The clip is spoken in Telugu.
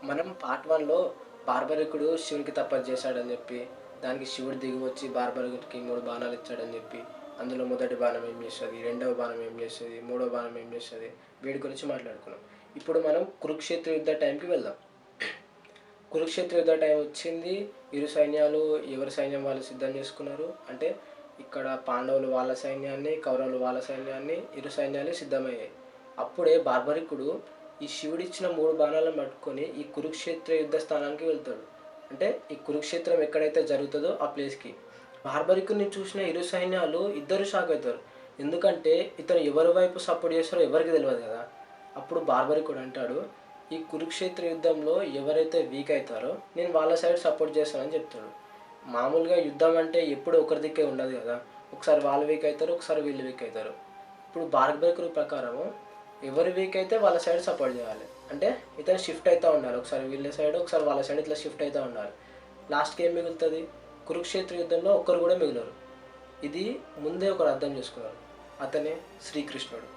మనం పార్ట్ 1లో బార్బరికుడు శివునికి తపస్సు చేశాడని చెప్పి, దానికి శివుడు దిగి వచ్చి బార్బరికుడికి 3 బాణాలు ఇచ్చాడని చెప్పి, అందులో మొదటి బాణం ఏం చేస్తుంది, రెండవ బాణం ఏం చేస్తుంది, మూడవ బాణం ఏం చేస్తుంది, వీటి గురించి మాట్లాడుకున్నాం. ఇప్పుడు మనం కురుక్షేత్ర యుద్ధ టైంకి వెళ్దాం. కురుక్షేత్ర యుద్ధ టైం వచ్చింది. ఇరు సైన్యాలు ఎవరి సైన్యం వాళ్ళు సిద్ధం చేసుకున్నారు. అంటే ఇక్కడ పాండవులు వాళ్ళ సైన్యాన్ని, కౌరవులు వాళ్ళ సైన్యాన్ని, ఇరు సైన్యాలు సిద్ధమయ్యాయి. అప్పుడే బార్బరికుడు ఈ శివుడిచ్చిన 3 బాణాలను పట్టుకొని ఈ కురుక్షేత్ర యుద్ధ స్థానానికి వెళ్తాడు. అంటే ఈ కురుక్షేత్రం ఎక్కడైతే జరుగుతుందో ఆ ప్లేస్కి. బార్బరికుడిని చూసిన ఇరు సైన్యాలు ఇద్దరు షాక్ అవుతారు. ఎందుకంటే ఇతను ఎవరి వైపు సపోర్ట్ చేస్తారో ఎవరికి తెలియదు కదా. అప్పుడు బార్బరికుడు అంటాడు, ఈ కురుక్షేత్ర యుద్ధంలో ఎవరైతే వీక్ అవుతారో నేను వాళ్ళ సైడ్ సపోర్ట్ చేస్తానని చెప్తాడు. మామూలుగా యుద్ధం అంటే ఎప్పుడు ఒకరి దిక్కే ఉండదు కదా. ఒకసారి వాళ్ళు వీక్ అవుతారు, ఒకసారి వీళ్ళు వీక్ అవుతారు. ఇప్పుడు బార్బరికుడి ప్రకారము ఎవరు వీక్ అయితే వాళ్ళ సైడ్ సపోర్ట్ చేయాలి. అంటే ఇతను షిఫ్ట్ అవుతూ ఉండాలి. ఒకసారి వీళ్ళ సైడ్, ఒకసారి వాళ్ళ సైడ్, ఇట్లా షిఫ్ట్ అవుతూ ఉండాలి. లాస్ట్కి ఏం మిగులుతుంది? కురుక్షేత్ర యుద్ధంలో ఒక్కరు కూడా మిగిలరు. ఇది ముందే ఒకరు అర్థం చేసుకున్నారు. అతనే శ్రీకృష్ణుడు.